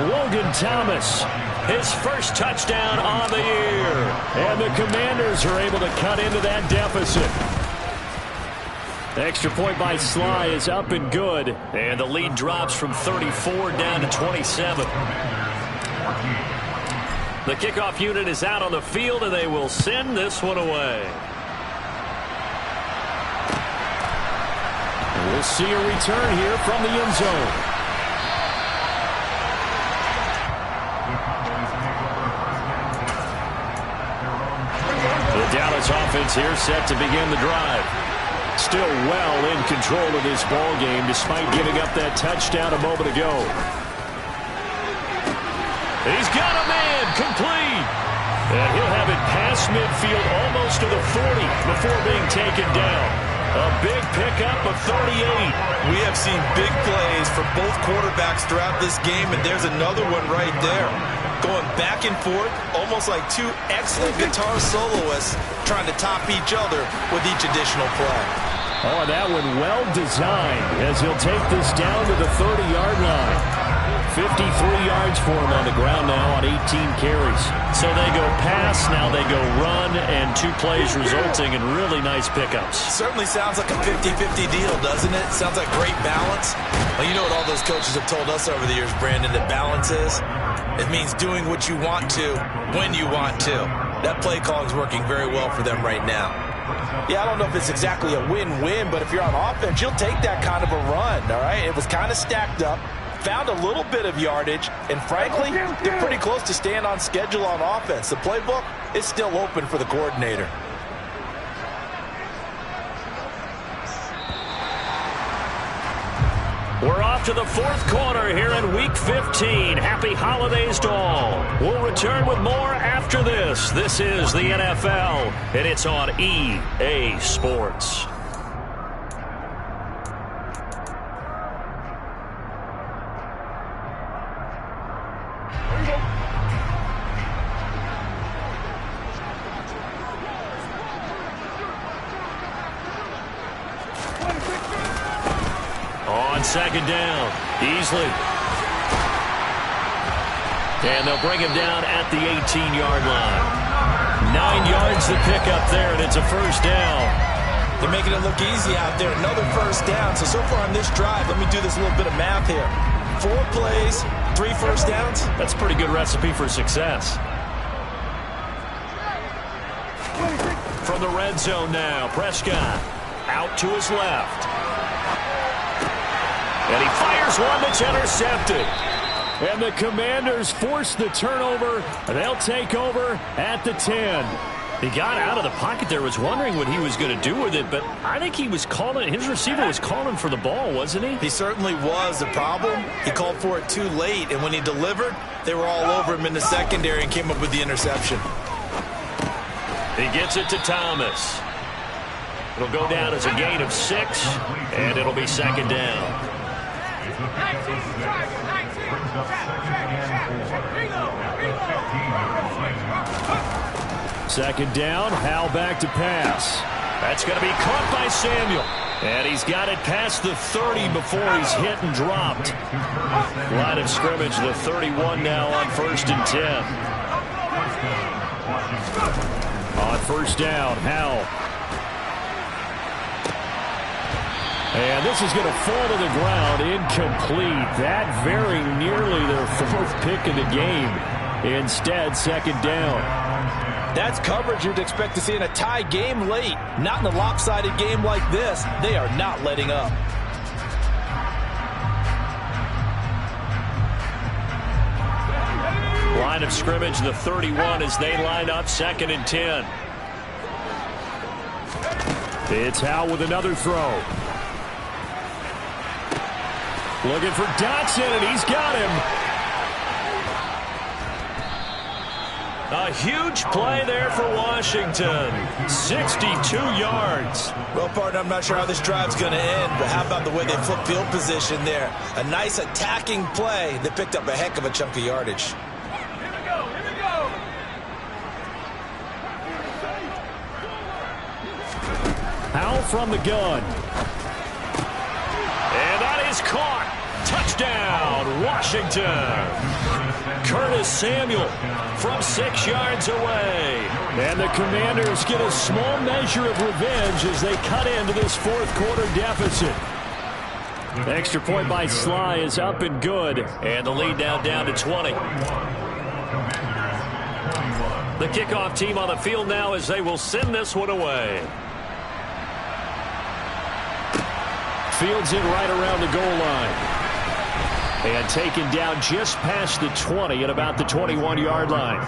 Logan Thomas, his 1st touchdown on the year. And the Commanders are able to cut into that deficit. The extra point by Sly is up and good. And the lead drops from 34 down to 27. The kickoff unit is out on the field, and they will send this one away. We'll see a return here from the end zone. The Dallas offense here set to begin the drive. Still well in control of this ball game despite giving up that touchdown a moment ago. He's got a man complete. And he'll have it past midfield almost to the 40 before being taken down. A big pickup of 38. We have seen big plays from both quarterbacks throughout this game, and there's another one right there. Going back and forth, almost like 2 excellent guitar soloists trying to top each other with each additional play. Oh, and that one well designed as he'll take this down to the 30-yard line. 53 yards for him on the ground now on 18 carries. So they go pass, now they go run, and 2 plays resulting in really nice pickups. Certainly sounds like a 50-50 deal, doesn't it? Sounds like great balance. Well, you know what all those coaches have told us over the years, Brandon, that balance is? It means doing what you want to when you want to. That play calling is working very well for them right now. Yeah, I don't know if it's exactly a win-win, but if you're on offense, you'll take that kind of a run, all right? It was kind of stacked up. Found a little bit of yardage, and frankly, they're pretty close to staying on schedule on offense. The playbook is still open for the coordinator. to the fourth quarter here in Week 15. Happy holidays to all. We'll return with more after this. This is the NFL, and it's on EA Sports. Second down, easily. And they'll bring him down at the 18-yard line. 9 yards to pick up there, and it's a first down. They're making it look easy out there. Another first down. So far on this drive, let me do this little bit of math here. 4 plays, 3 first downs. That's a pretty good recipe for success. From the red zone now, Prescott out to his left. And he fires one that's intercepted. And the Commanders force the turnover. They'll take over at the 10. He got out of the pocket there, was wondering what he was going to do with it, but I think he was calling, his receiver was calling for the ball, wasn't he? He certainly was. The problem, he called for it too late, and when he delivered, they were all over him in the secondary and came up with the interception. He gets it to Thomas. It'll go down as a gain of 6, and it'll be second down. Second down, Howell back to pass. That's going to be caught by Samuel. And he's got it past the 30 before he's hit and dropped. Line of scrimmage, the 31 now on 1st and 10. On first down, Howell. And this is going to fall to the ground, incomplete. That very nearly their 4th pick of the game. Instead, second down. That's coverage you'd expect to see in a tie game late. Not in a lopsided game like this. They are not letting up. Line of scrimmage, the 31 as they line up, 2nd and 10. It's Howell with another throw. Looking for Dotson, and he's got him. A huge play there for Washington. 62 yards. Well, partner, I'm not sure how this drive's going to end, but how about the way they flip field position there? A nice attacking play that picked up a heck of a chunk of yardage. Howell from the gun. And that is caught. Touchdown, Washington. Curtis Samuel from 6 yards away. And the Commanders get a small measure of revenge as they cut into this 4th quarter deficit. The extra point by Sly is up and good. And the lead now down to 20. The kickoff team on the field now as they will send this one away. Fields it right around the goal line. And taken down just past the 20 at about the 21-yard line.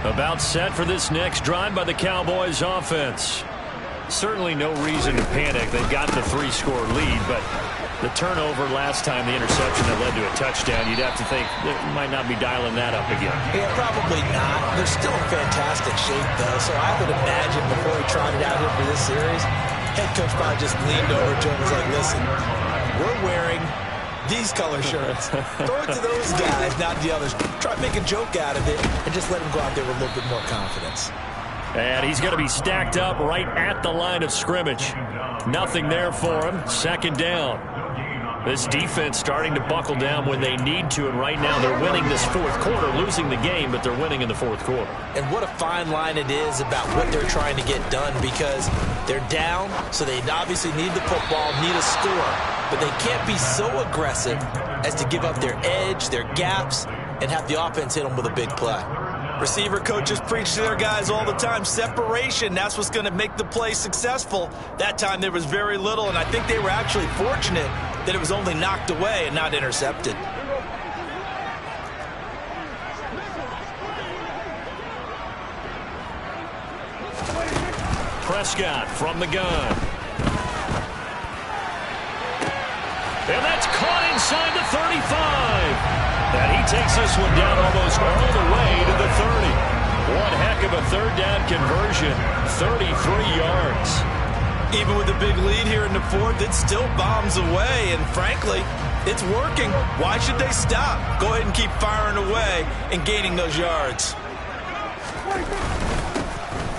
About set for this next drive by the Cowboys offense. Certainly no reason to panic. They've got the 3-score lead, but the turnover last time, the interception that led to a touchdown, you'd have to think they might not be dialing that up again. Yeah, probably not. They're still in fantastic shape, though, so I would imagine before he trotted out here for this series, head coach probably just leaned over to him and was like, listen, we're wearing these color shirts. Throw it to those guys, not the others. Try to make a joke out of it and just let him go out there with a little bit more confidence. And he's going to be stacked up right at the line of scrimmage. Nothing there for him. Second down. This defense starting to buckle down when they need to, and right now they're winning this 4th quarter, losing the game, but they're winning in the 4th quarter. And what a fine line it is about what they're trying to get done, because they're down, so they obviously need the football, need a score, but they can't be so aggressive as to give up their edge, their gaps, and have the offense hit them with a big play. Receiver coaches preach to their guys all the time. Separation, that's what's going to make the play successful. That time there was very little, and I think they were actually fortunate that it was only knocked away and not intercepted. Prescott from the gun. And that's caught inside the 35. And he takes this one down almost all the way to the 30. One heck of a third down conversion, 33 yards. Even with a big lead here in the fourth, it still bombs away, and frankly, it's working. Why should they stop? Go ahead and keep firing away and gaining those yards.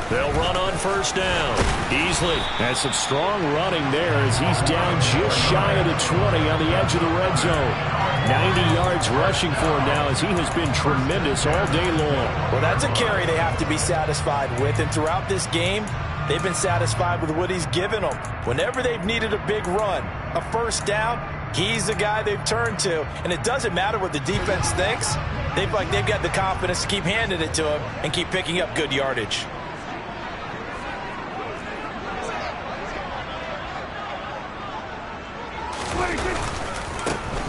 They'll run on first down. Easley has some strong running there as he's down just shy of the 20 on the edge of the red zone. 90 yards rushing for him now as he has been tremendous all day long. Well, that's a carry they have to be satisfied with, and throughout this game, they've been satisfied with what he's given them. Whenever they've needed a big run, a first down, he's the guy they've turned to. And it doesn't matter what the defense thinks. They've got the confidence to keep handing it to him and keep picking up good yardage.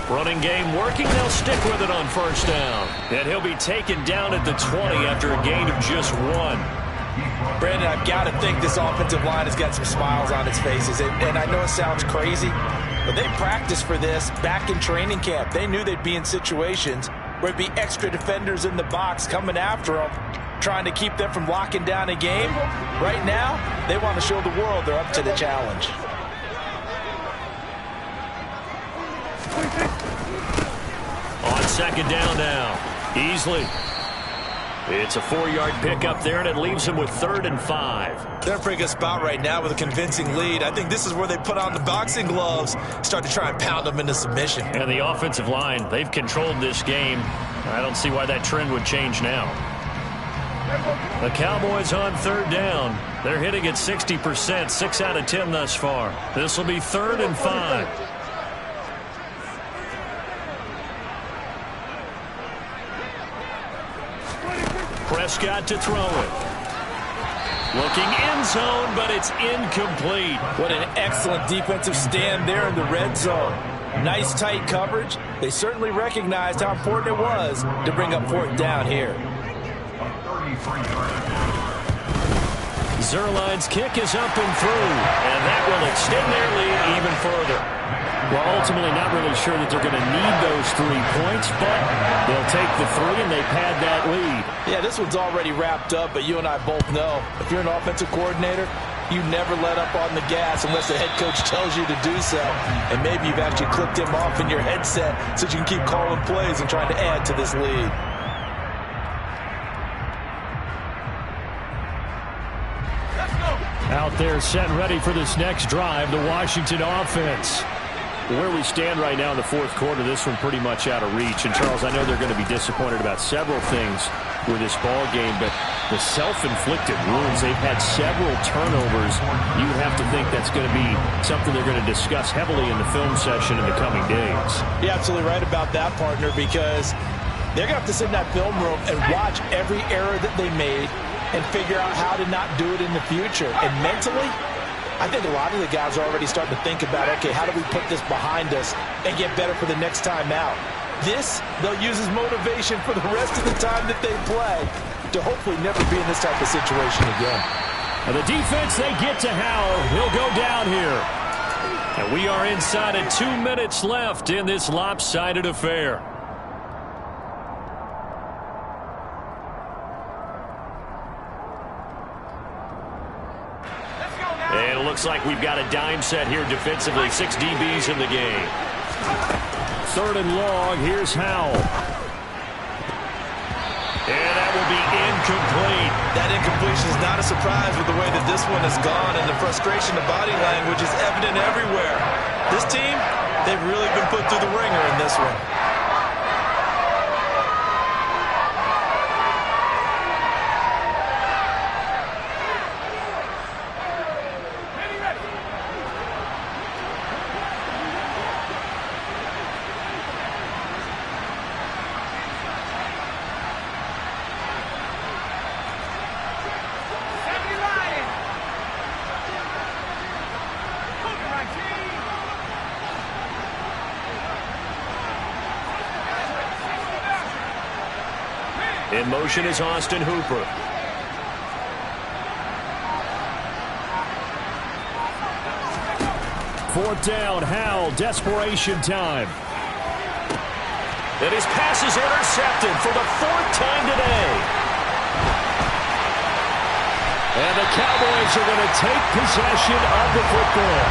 Running game working. They'll stick with it on first down. And he'll be taken down at the 20 after a gain of just 1. Brandon, I've got to think this offensive line has got some smiles on its faces. And I know it sounds crazy, but they practiced for this back in training camp. They knew they'd be in situations where it'd be extra defenders in the box coming after them, trying to keep them from locking down a game. Right now, they want to show the world they're up to the challenge. On second down now, Easley. It's a 4-yard pickup there, and it leaves him with 3rd and 5. They're in a pretty good spot right now with a convincing lead. I think this is where they put on the boxing gloves, start to try and pound them into submission. And the offensive line, they've controlled this game. I don't see why that trend would change now. The Cowboys on 3rd down. They're hitting at 60%, 6 out of 10 thus far. This will be 3rd and 5. Prescott to throw it. Looking end zone, but it's incomplete. What an excellent defensive stand there in the red zone. Nice tight coverage. They certainly recognized how important it was to bring up 4th down here. Zerline's kick is up and through, and that will extend their lead even further. Well, ultimately not really sure that they're going to need those 3 points, but they'll take the 3 and they pad that lead. Yeah, this one's already wrapped up, but you and I both know if you're an offensive coordinator, you never let up on the gas unless the head coach tells you to do so. And maybe you've actually clicked him off in your headset so you can keep calling plays and trying to add to this lead. Out there set and ready for this next drive, the Washington offense. Where we stand right now in the 4th quarter, this one pretty much out of reach. And, Charles, I know they're going to be disappointed about several things with this ball game, but the self-inflicted wounds, they've had several turnovers. You would have to think that's going to be something they're going to discuss heavily in the film session in the coming days. You're absolutely right about that, partner, because they're going to have to sit in that film room and watch every error that they made and figure out how to not do it in the future. And mentally, I think a lot of the guys are already starting to think about, okay, how do we put this behind us and get better for the next time out? This, they'll use as motivation for the rest of the time that they play to hopefully never be in this type of situation again. And the defense, they get to Howell. He'll go down here. And we are inside of 2 minutes left in this lopsided affair. And it looks like we've got a dime set here defensively. 6 DBs in the game. 3rd and long. Here's Howell. And that will be incomplete. That incompletion is not a surprise with the way that this one has gone, and the frustration, the body language is evident everywhere. This team, they've really been put through the ringer in this one. In motion is Austin Hooper. 4th down, Howell, desperation time. And his pass is intercepted for the 4th time today. And the Cowboys are going to take possession of the football.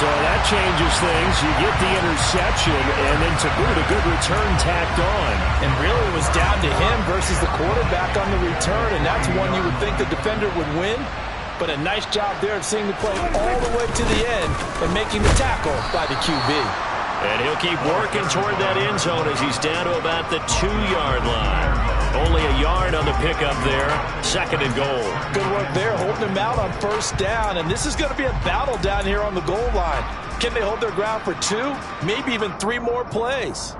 So that changes things. You get the interception, and then to boot, a good return tacked on. And really it was down to him versus the quarterback on the return, and that's one you would think the defender would win. But a nice job there of seeing the play all the way to the end and making the tackle by the QB. And he'll keep working toward that end zone as he's down to about the 2-yard line. Only a yard on the pickup there. 2nd and goal. Good work there, holding him out on 1st down. And this is going to be a battle down here on the goal line. Can they hold their ground for 2, maybe even 3 more plays?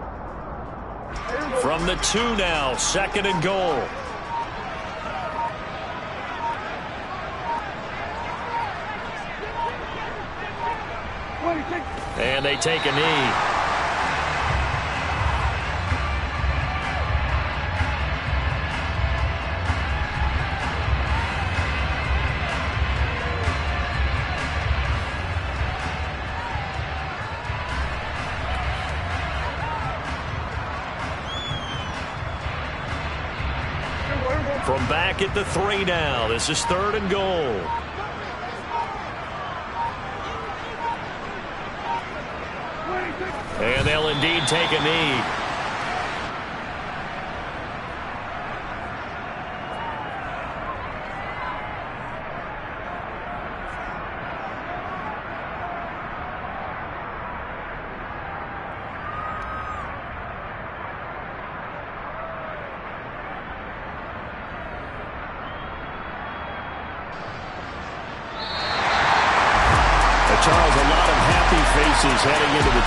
From the 2 now, 2nd and goal. And they take a knee. From back at the 3 now, this is 3rd and goal. And they'll indeed take a knee. Charles, a lot of happy faces heading into the